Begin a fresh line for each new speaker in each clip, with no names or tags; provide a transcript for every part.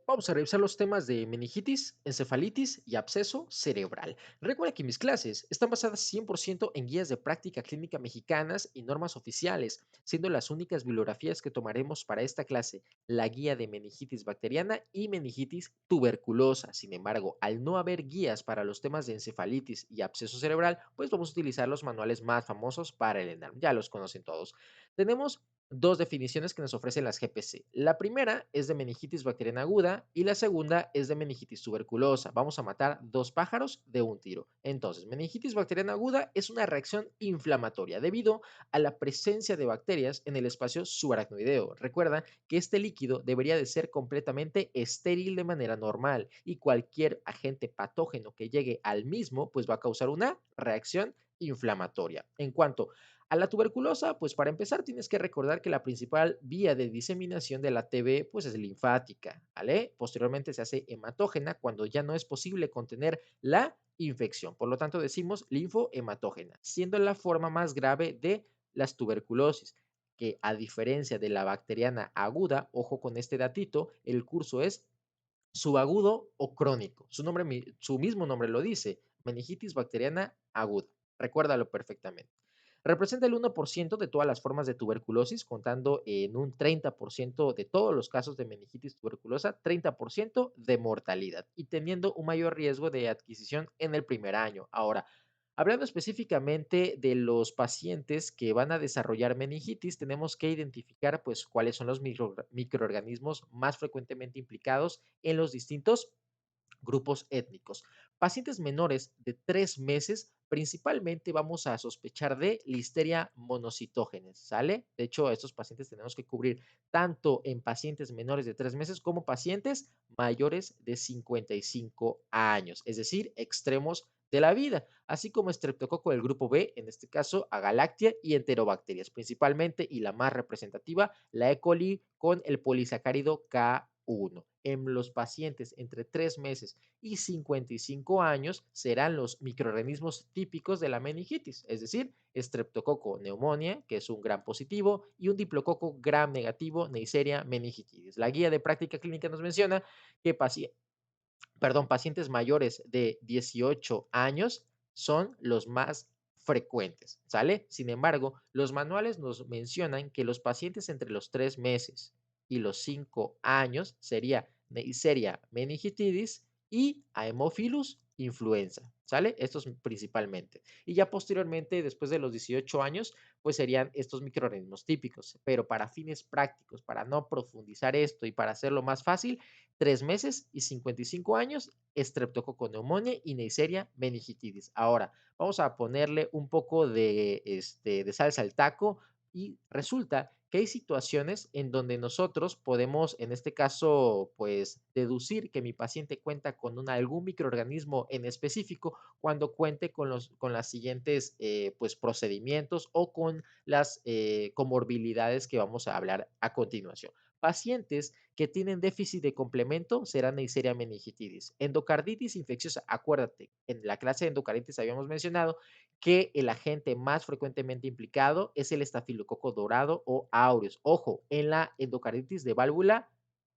Vamos a revisar los temas de meningitis, encefalitis y absceso cerebral. Recuerda que mis clases están basadas 100% en guías de práctica clínica mexicanas y normas oficiales, siendo las únicas bibliografías que tomaremos para esta clase la guía de meningitis bacteriana y meningitis tuberculosa. Sin embargo, al no haber guías para los temas de encefalitis y absceso cerebral, pues vamos a utilizar los manuales más famosos para el ENARM. Ya los conocen todos. Tenemos dos definiciones que nos ofrecen las GPC. La primera es de meningitis bacteriana aguda y la segunda es de meningitis tuberculosa. Vamos a matar dos pájaros de un tiro. Entonces, meningitis bacteriana aguda es una reacción inflamatoria debido a la presencia de bacterias en el espacio subaracnoideo. Recuerda que este líquido debería de ser completamente estéril de manera normal y cualquier agente patógeno que llegue al mismo pues va a causar una reacción inflamatoria. En cuanto a la tuberculosa, pues para empezar tienes que recordar que la principal vía de diseminación de la TB pues es linfática, ¿vale? Posteriormente se hace hematógena cuando ya no es posible contener la infección. Por lo tanto decimos linfohematógena, siendo la forma más grave de las tuberculosis, que a diferencia de la bacteriana aguda, ojo con este datito, el curso es subagudo o crónico. Su mismo nombre lo dice, meningitis bacteriana aguda. Recuérdalo perfectamente. Representa el 1% de todas las formas de tuberculosis, contando en un 30% de todos los casos de meningitis tuberculosa, 30% de mortalidad y teniendo un mayor riesgo de adquisición en el primer año. Ahora, hablando específicamente de los pacientes que van a desarrollar meningitis, tenemos que identificar pues cuáles son los microorganismos más frecuentemente implicados en los distintos grupos étnicos. Pacientes menores de 3 meses, principalmente vamos a sospechar de Listeria monocytogenes, ¿sale? De hecho, a estos pacientes tenemos que cubrir tanto en pacientes menores de 3 meses como pacientes mayores de 55 años, es decir, extremos de la vida, así como estreptococo del grupo B, en este caso Agalactia y enterobacterias, principalmente y la más representativa, la E. coli con el polisacárido K1. En los pacientes entre 3 meses y 55 años serán los microorganismos típicos de la meningitis, es decir, Streptococo pneumonia, que es un gram positivo, y un diplococo gram negativo, Neisseria meningitidis. La guía de práctica clínica nos menciona que pacientes mayores de 18 años son los más frecuentes, ¿sale? Sin embargo, los manuales nos mencionan que los pacientes entre los 3 meses y los 5 años sería Neisseria meningitidis y Haemophilus influenza, ¿sale? Estos principalmente. Y ya posteriormente, después de los 18 años, pues serían estos microorganismos típicos. Pero para fines prácticos, para no profundizar esto y para hacerlo más fácil, 3 meses y 55 años, Streptococcus pneumoniae y Neisseria meningitidis. Ahora, vamos a ponerle un poco de salsa al taco y resulta que hay situaciones en donde nosotros podemos, en este caso, pues deducir que mi paciente cuenta con algún microorganismo en específico cuando cuente con las siguientes pues, procedimientos o con las comorbilidades que vamos a hablar a continuación. Pacientes que tienen déficit de complemento serán Neisseria meningitidis. Endocarditis infecciosa, acuérdate, en la clase de endocarditis habíamos mencionado que el agente más frecuentemente implicado es el estafilococo dorado o aureus. Ojo, en la endocarditis de válvula,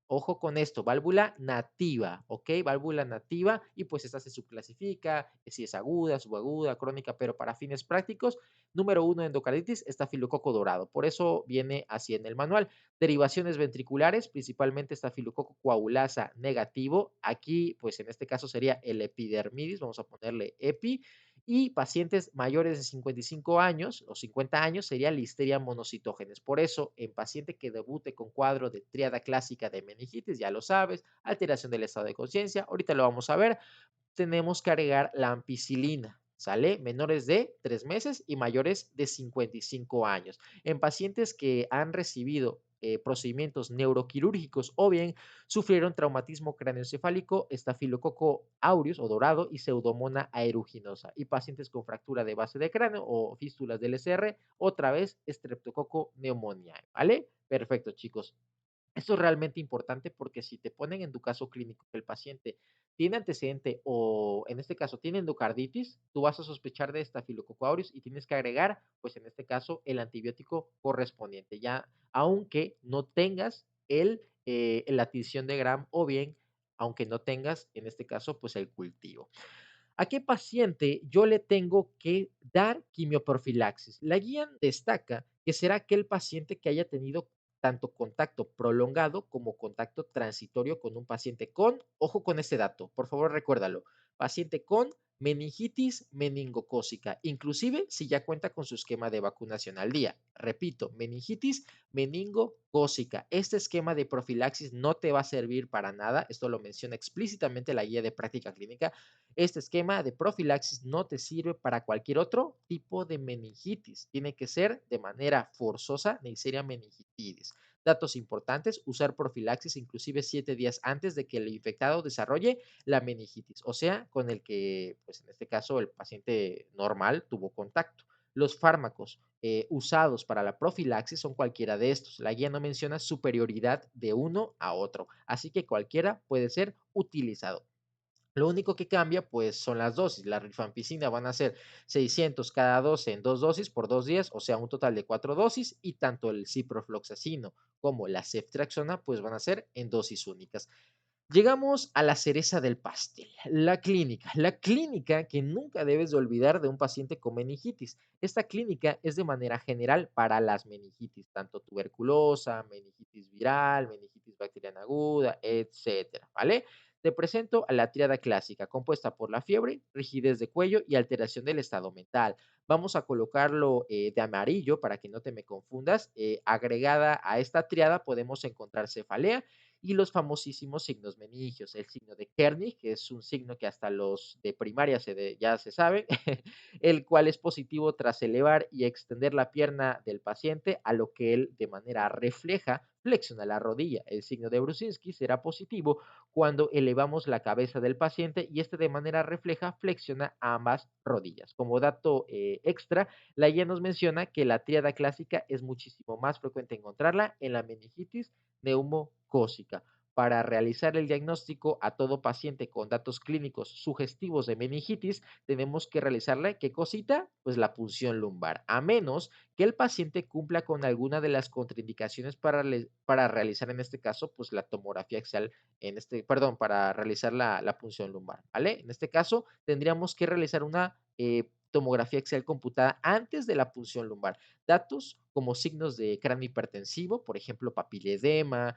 ojo con esto, válvula nativa, ¿ok? Válvula nativa y pues esta se subclasifica, si es aguda, subaguda, crónica, pero para fines prácticos, número uno endocarditis, estafilococo dorado. Por eso viene así en el manual. Derivaciones ventriculares, principalmente estafilococo coagulasa negativo. Aquí, pues en este caso sería el epidermidis, vamos a ponerle epi. Y pacientes mayores de 55 años o 50 años sería Listeria monocytogenes. Por eso, en paciente que debute con cuadro de tríada clásica de meningitis, ya lo sabes, alteración del estado de conciencia, ahorita lo vamos a ver, tenemos que agregar la ampicilina, ¿sale? Menores de 3 meses y mayores de 55 años. En pacientes que han recibido procedimientos neuroquirúrgicos o bien sufrieron traumatismo craneoencefálico, estafilococo aureus o dorado y pseudomonas aeruginosa. Y pacientes con fractura de base de cráneo o fístulas del SR, otra vez estreptococo pneumoniae, ¿vale? Perfecto, chicos. Esto es realmente importante porque si te ponen en tu caso clínico que el paciente tiene antecedente o en este caso tiene endocarditis, tú vas a sospechar de Staphylococcus aureus y tienes que agregar, pues en este caso, el antibiótico correspondiente, ya aunque no tengas la tinción de Gram o bien, aunque no tengas, en este caso, pues el cultivo. ¿A qué paciente yo le tengo que dar quimioprofilaxis? La guía destaca que será aquel paciente que haya tenido tanto contacto prolongado como contacto transitorio con un paciente con, ojo con este dato, por favor recuérdalo, paciente con meningitis meningocócica, inclusive si ya cuenta con su esquema de vacunación al día. Repito, meningitis meningocócica. Este esquema de profilaxis no te va a servir para nada, esto lo menciona explícitamente la guía de práctica clínica. Este esquema de profilaxis no te sirve para cualquier otro tipo de meningitis. Tiene que ser de manera forzosa Neisseria meningitidis. Datos importantes, usar profilaxis inclusive 7 días antes de que el infectado desarrolle la meningitis, o sea, con el que, pues en este caso, el paciente normal tuvo contacto. Los fármacos usados para la profilaxis son cualquiera de estos. La guía no menciona superioridad de uno a otro, así que cualquiera puede ser utilizado. Lo único que cambia, pues, son las dosis. La rifampicina van a ser 600 cada 12 en 2 dosis por 2 días, o sea, un total de 4 dosis, y tanto el ciprofloxacino como la ceftriaxona, pues, van a ser en dosis únicas. Llegamos a la cereza del pastel, la clínica. La clínica que nunca debes de olvidar de un paciente con meningitis. Esta clínica es de manera general para las meningitis, tanto tuberculosa, meningitis viral, meningitis bacteriana aguda, etcétera, ¿vale? Te presento a la tríada clásica, compuesta por la fiebre, rigidez de cuello y alteración del estado mental. Vamos a colocarlo de amarillo para que no te me confundas. Agregada a esta tríada podemos encontrar cefalea y los famosísimos signos meningios, el signo de Kernig, que es un signo que hasta los de primaria ya se sabe, el cual es positivo tras elevar y extender la pierna del paciente, a lo que él de manera refleja flexiona la rodilla. El signo de Brusinski será positivo cuando elevamos la cabeza del paciente y este de manera refleja flexiona ambas rodillas. Como dato extra, la guía nos menciona que la tríada clásica es muchísimo más frecuente encontrarla en la meningitis neumocócica. Para realizar el diagnóstico a todo paciente con datos clínicos sugestivos de meningitis, tenemos que realizarle, ¿qué cosita? Pues la punción lumbar, a menos que el paciente cumpla con alguna de las contraindicaciones para realizar en este caso, pues la tomografía axial, perdón, para realizar la punción lumbar, ¿vale? En este caso, tendríamos que realizar una tomografía axial computada antes de la punción lumbar. Datos como signos de cráneo hipertensivo, por ejemplo, papiledema,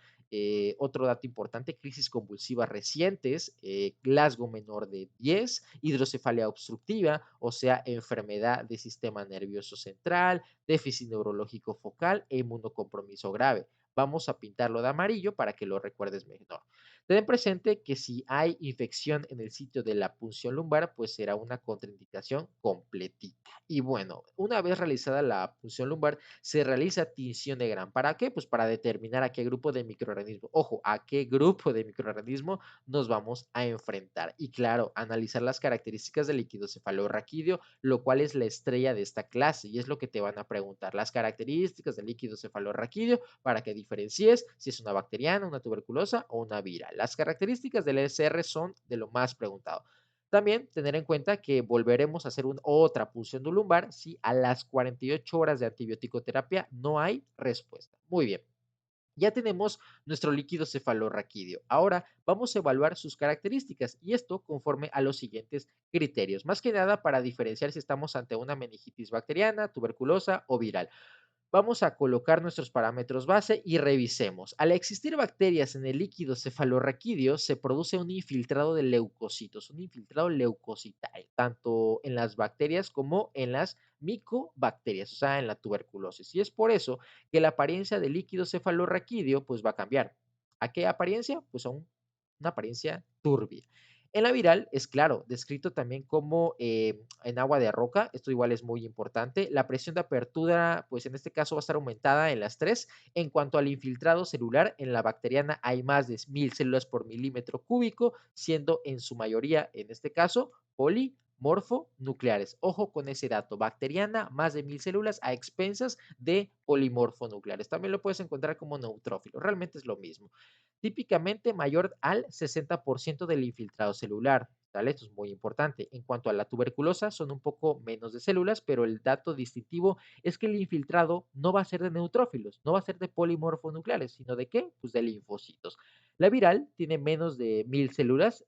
otro dato importante, crisis convulsivas recientes, Glasgow menor de 10, hidrocefalia obstructiva, o sea, enfermedad del sistema nervioso central, déficit neurológico focal e inmunocompromiso grave. Vamos a pintarlo de amarillo para que lo recuerdes mejor. Ten presente que si hay infección en el sitio de la punción lumbar, pues será una contraindicación completita. Y bueno, una vez realizada la punción lumbar, se realiza tinción de Gram. ¿Para qué? Pues para determinar a qué grupo de microorganismo, ojo, a qué grupo de microorganismo nos vamos a enfrentar. Y claro, analizar las características del líquido cefalorraquídeo, lo cual es la estrella de esta clase y es lo que te van a preguntar, las características del líquido cefalorraquídeo para que diferencies si es una bacteriana, una tuberculosa o una viral. Las características del ESR son de lo más preguntado. También tener en cuenta que volveremos a hacer otra punción de lumbar si a las 48 horas de antibiótico terapia no hay respuesta. Muy bien. Ya tenemos nuestro líquido cefalorraquídeo. Ahora vamos a evaluar sus características y esto conforme a los siguientes criterios. Más que nada para diferenciar si estamos ante una meningitis bacteriana, tuberculosa o viral. Vamos a colocar nuestros parámetros base y revisemos. Al existir bacterias en el líquido cefalorraquídeo, se produce un infiltrado de leucocitos, un infiltrado leucocitario, tanto en las bacterias como en las micobacterias, o sea, en la tuberculosis. Y es por eso que la apariencia del líquido cefalorraquídeo pues va a cambiar. ¿A qué apariencia? Pues a una apariencia turbia. En la viral es claro, descrito también como en agua de roca, esto igual es muy importante. La presión de apertura, pues en este caso va a estar aumentada en las tres. En cuanto al infiltrado celular, en la bacteriana hay más de 1000 células por milímetro cúbico, siendo en su mayoría, en este caso, polimorfonucleares. Ojo con ese dato, bacteriana, más de 1000 células a expensas de polimorfonucleares. También lo puedes encontrar como neutrófilo, realmente es lo mismo típicamente mayor al 60% del infiltrado celular. ¿Sale? Esto es muy importante. En cuanto a la tuberculosa, son un poco menos de células, pero el dato distintivo es que el infiltrado no va a ser de neutrófilos, no va a ser de polimorfonucleares, sino de qué? Pues de linfocitos. La viral tiene menos de 1000 células.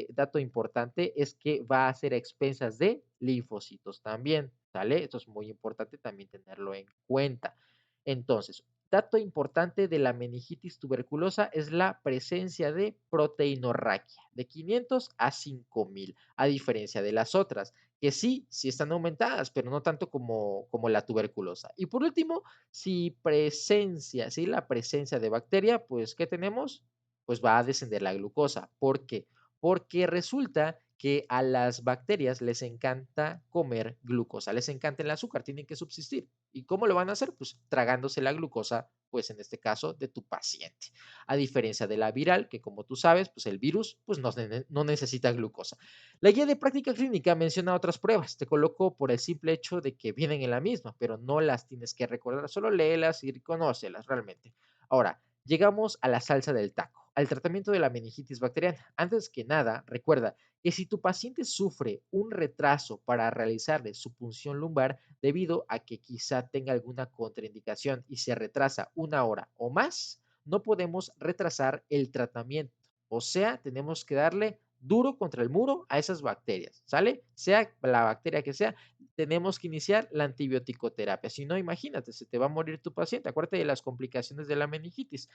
Dato importante es que va a ser a expensas de linfocitos también, ¿sale? Esto es muy importante también tenerlo en cuenta. Entonces, dato importante de la meningitis tuberculosa es la presencia de proteinorraquia, de 500 a 5000, a diferencia de las otras, que sí están aumentadas, pero no tanto como la tuberculosa. Y por último, si la presencia de bacteria, pues, ¿qué tenemos? Pues va a descender la glucosa. ¿Por qué? Porque resulta que a las bacterias les encanta comer glucosa, les encanta el azúcar, tienen que subsistir. ¿Y cómo lo van a hacer? Pues tragándose la glucosa, pues en este caso de tu paciente. A diferencia de la viral, que como tú sabes, pues el virus pues no necesita glucosa. La guía de práctica clínica menciona otras pruebas. Te coloco por el simple hecho de que vienen en la misma, pero no las tienes que recordar, solo léelas y conócelas realmente. Ahora, llegamos a la salsa del taco, al tratamiento de la meningitis bacteriana. Antes que nada, recuerda que si tu paciente sufre un retraso para realizarle su punción lumbar debido a que quizá tenga alguna contraindicación y se retrasa 1 hora o más, no podemos retrasar el tratamiento. O sea, tenemos que darle duro contra el muro a esas bacterias, ¿sale? Sea la bacteria que sea, tenemos que iniciar la antibioticoterapia. Si no, imagínate, se te va a morir tu paciente. Acuérdate de las complicaciones de la meningitis.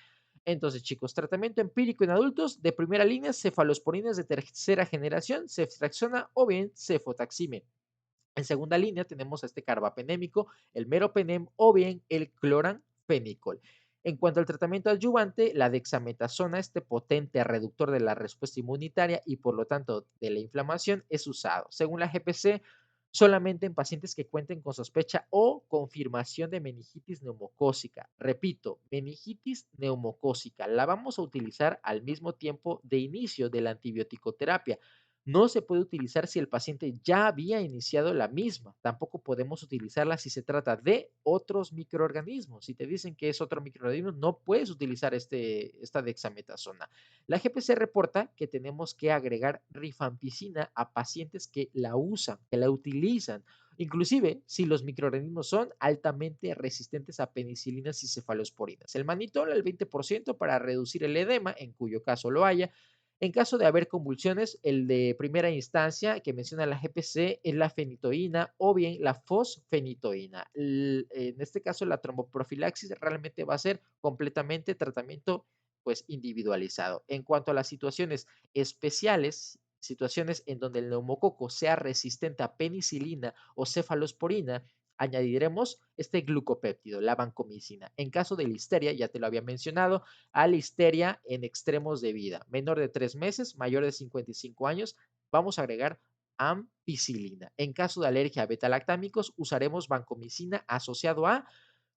Entonces, chicos, tratamiento empírico en adultos de primera línea, cefalosporinas de tercera generación, ceftriaxona o bien cefotaxime. En segunda línea tenemos a este carbapenémico, el meropenem o bien el cloranfenicol. En cuanto al tratamiento adyuvante, la dexametasona, este potente reductor de la respuesta inmunitaria y por lo tanto de la inflamación, es usado. Según la GPC, solamente en pacientes que cuenten con sospecha o confirmación de meningitis neumocócica. Repito, meningitis neumocócica. La vamos a utilizar al mismo tiempo de inicio de la antibioticoterapia. No se puede utilizar si el paciente ya había iniciado la misma. Tampoco podemos utilizarla si se trata de otros microorganismos. Si te dicen que es otro microorganismo, no puedes utilizar esta dexametasona. La GPC reporta que tenemos que agregar rifampicina a pacientes que la usan, que la utilizan. Inclusive si los microorganismos son altamente resistentes a penicilinas y cefalosporinas. El manitol al 20% para reducir el edema, en cuyo caso lo haya. En caso de haber convulsiones, el de primera instancia que menciona la GPC es la fenitoína o bien la fosfenitoína. En este caso, la tromboprofilaxis realmente va a ser completamente tratamiento pues individualizado. En cuanto a las situaciones especiales, situaciones en donde el neumococo sea resistente a penicilina o cefalosporina, añadiremos este glucopéptido, la vancomicina. En caso de listeria, ya te lo había mencionado, a listeria en extremos de vida, menor de 3 meses, mayor de 55 años, vamos a agregar ampicilina. En caso de alergia a betalactámicos, usaremos vancomicina asociado a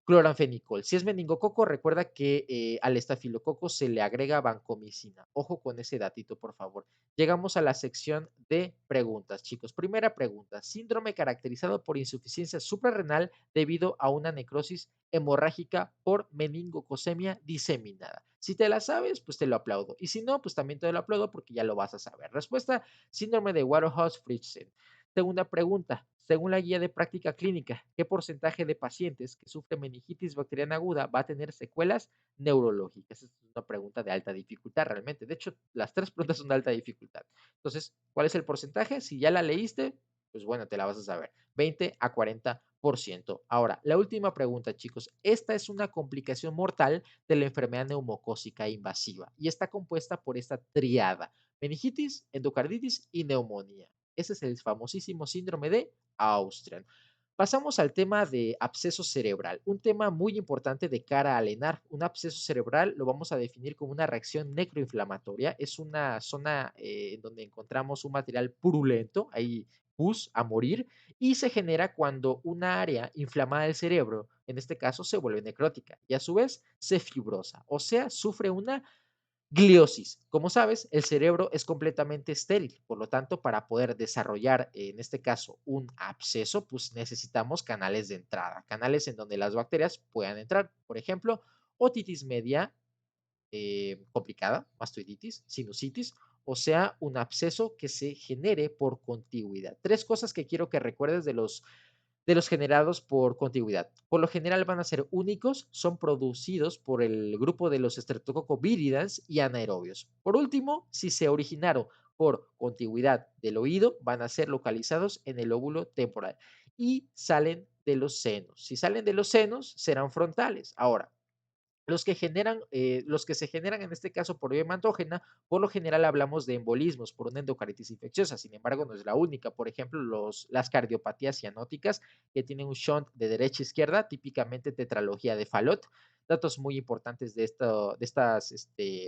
cloranfenicol. Si es meningococo, recuerda que al estafilococo se le agrega vancomicina. Ojo con ese datito, por favor. Llegamos a la sección de preguntas, chicos. Primera pregunta: síndrome caracterizado por insuficiencia suprarrenal debido a una necrosis hemorrágica por meningocosemia diseminada. Si te la sabes, pues te lo aplaudo. Y si no, pues también te lo aplaudo porque ya lo vas a saber. Respuesta: síndrome de Waterhouse-Friderichsen. Segunda pregunta, según la guía de práctica clínica, ¿qué porcentaje de pacientes que sufren meningitis bacteriana aguda va a tener secuelas neurológicas? Es una pregunta de alta dificultad realmente. De hecho, las tres preguntas son de alta dificultad. Entonces, ¿cuál es el porcentaje? Si ya la leíste, pues bueno, te la vas a saber. 20 a 40%. Ahora, la última pregunta, chicos. Esta es una complicación mortal de la enfermedad neumocócica invasiva y está compuesta por esta triada: meningitis, endocarditis y neumonía. Ese es el famosísimo síndrome de Austrian. Pasamos al tema de absceso cerebral, un tema muy importante de cara al ENAR. Un absceso cerebral lo vamos a definir como una reacción necroinflamatoria. Es una zona en donde encontramos un material purulento, hay pus a morir, y se genera cuando una área inflamada del cerebro, en este caso, se vuelve necrótica y a su vez se fibrosa, o sea, sufre una gliosis. Como sabes, el cerebro es completamente estéril, por lo tanto, para poder desarrollar, en este caso, un absceso, pues necesitamos canales de entrada, canales en donde las bacterias puedan entrar. Por ejemplo, otitis media, complicada, mastoiditis, sinusitis, o sea, un absceso que se genere por contigüidad. Tres cosas que quiero que recuerdes de los generados por contigüidad. Por lo general van a ser únicos, son producidos por el grupo de los Streptococcus viridans y anaerobios. Por último, si se originaron por contigüidad del oído, van a ser localizados en el lóbulo temporal y salen de los senos. Si salen de los senos, serán frontales. Ahora, los que se generan en este caso por vía hematógena, por lo general hablamos de embolismos por una endocardititis infecciosa, sin embargo no es la única. Por ejemplo, las cardiopatías cianóticas que tienen un shunt de derecha a izquierda, típicamente tetralogía de Fallot. Datos muy importantes de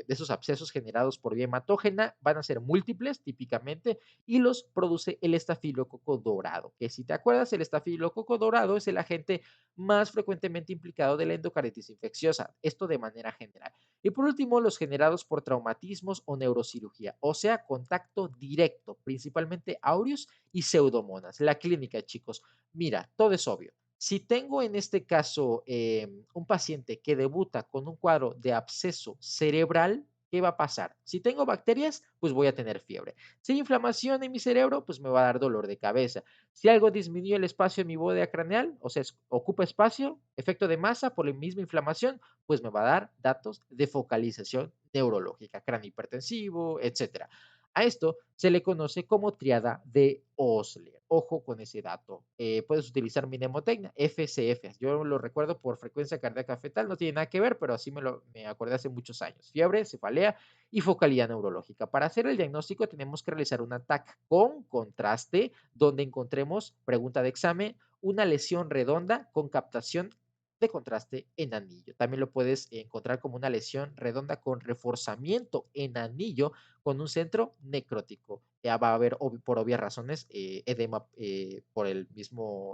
esos abscesos generados por vía hematógena van a ser múltiples típicamente y los produce el estafilococo dorado, que si te acuerdas, el estafilococo dorado es el agente más frecuentemente implicado de la endocarditis infecciosa, esto de manera general. Y por último, los generados por traumatismos o neurocirugía, o sea, contacto directo, principalmente aureus y pseudomonas. La clínica, chicos, mira, todo es obvio. Si tengo en este caso un paciente que debuta con un cuadro de absceso cerebral, ¿qué va a pasar? Si tengo bacterias, pues voy a tener fiebre. Si hay inflamación en mi cerebro, pues me va a dar dolor de cabeza. Si algo disminuye el espacio en mi bóveda craneal, o sea, ocupa espacio, efecto de masa por la misma inflamación, pues me va a dar datos de focalización neurológica, cráneo hipertensivo, etcétera. A esto se le conoce como triada de Osler. Ojo con ese dato. Puedes utilizar mi mnemotecnia, FCF. Yo lo recuerdo por frecuencia cardíaca fetal, no tiene nada que ver, pero así me acordé hace muchos años. Fiebre, cefalea y focalidad neurológica. Para hacer el diagnóstico tenemos que realizar un TAC con contraste donde encontremos, pregunta de examen, una lesión redonda con captación de contraste en anillo. También lo puedes encontrar como una lesión redonda con reforzamiento en anillo con un centro necrótico. Ya va a haber, por obvias razones, edema por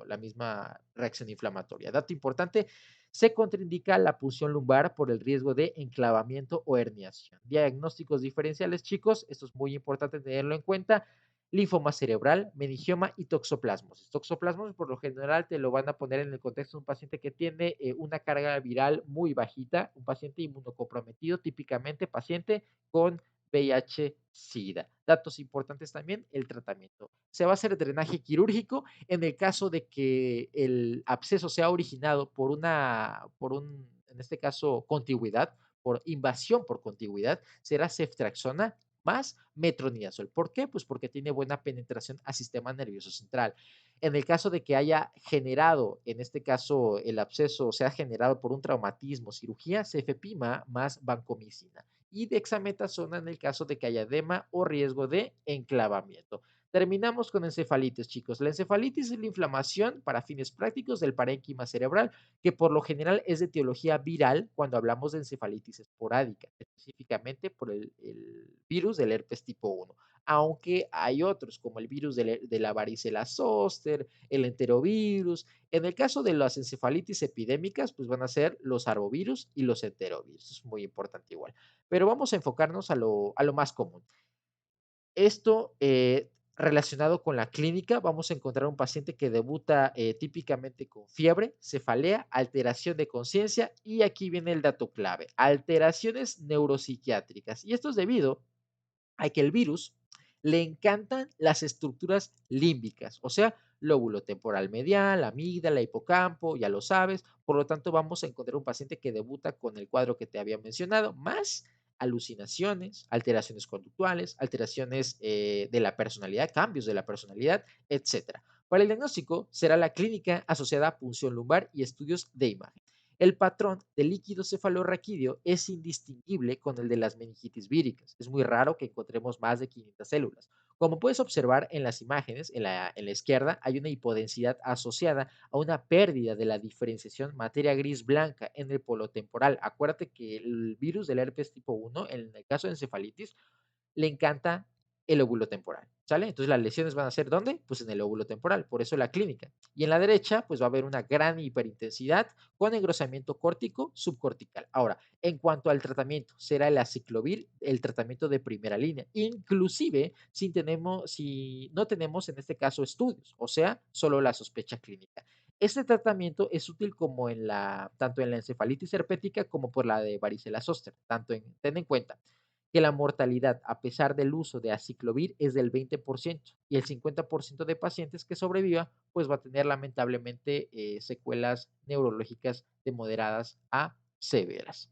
la misma reacción inflamatoria. Dato importante, se contraindica la punción lumbar por el riesgo de enclavamiento o herniación. Diagnósticos diferenciales, chicos, esto es muy importante tenerlo en cuenta. Linfoma cerebral, meningioma y toxoplasmosis. Toxoplasmosis por lo general te lo van a poner en el contexto de un paciente que tiene una carga viral muy bajita, un paciente inmunocomprometido, típicamente paciente con VIH-Sida. Datos importantes también, el tratamiento. Se va a hacer drenaje quirúrgico en el caso de que el absceso sea originado en este caso, contigüidad, por invasión por contigüidad, será ceftriaxona más metronidazol. ¿Por qué? Pues porque tiene buena penetración al sistema nervioso central. En el caso de que haya generado, en este caso, el absceso sea generado por un traumatismo, cirugía, cefepima más vancomicina y dexametasona en el caso de que haya edema o riesgo de enclavamiento. Terminamos con encefalitis, chicos. La encefalitis es la inflamación para fines prácticos del parénquima cerebral, que por lo general es de etiología viral cuando hablamos de encefalitis esporádica, específicamente por el virus del herpes tipo 1. Aunque hay otros, como el virus de la varicela zoster, el enterovirus. En el caso de las encefalitis epidémicas, pues van a ser los arbovirus y los enterovirus. Es muy importante igual. Pero vamos a enfocarnos a lo más común. Esto relacionado con la clínica, vamos a encontrar un paciente que debuta típicamente con fiebre, cefalea, alteración de conciencia y aquí viene el dato clave, alteraciones neuropsiquiátricas. Y esto es debido a que el virus le encantan las estructuras límbicas, o sea, lóbulo temporal medial, amígdala, hipocampo, ya lo sabes. Por lo tanto, vamos a encontrar un paciente que debuta con el cuadro que te había mencionado, más alucinaciones, alteraciones conductuales, alteraciones de la personalidad, cambios de la personalidad, etcétera. Para el diagnóstico será la clínica asociada a punción lumbar y estudios de imagen. El patrón del líquido cefalorraquídeo es indistinguible con el de las meningitis víricas. Es muy raro que encontremos más de 500 células. Como puedes observar en las imágenes, en la izquierda hay una hipodensidad asociada a una pérdida de la diferenciación materia gris-blanca en el polo temporal. Acuérdate que el virus del herpes tipo 1, en el caso de encefalitis, le encanta el óvulo temporal, ¿sale? Entonces las lesiones van a ser ¿dónde? Pues en el óvulo temporal, por eso la clínica. Y en la derecha, pues va a haber una gran hiperintensidad con engrosamiento córtico subcortical. Ahora, en cuanto al tratamiento, será el aciclovir el tratamiento de primera línea, inclusive si no tenemos en este caso estudios, o sea, solo la sospecha clínica. Este tratamiento es útil como tanto en la encefalitis herpética como por la de varicela zoster. Ten en cuenta que la mortalidad a pesar del uso de aciclovir es del 20% y el 50% de pacientes que sobreviva pues va a tener lamentablemente secuelas neurológicas de moderadas a severas.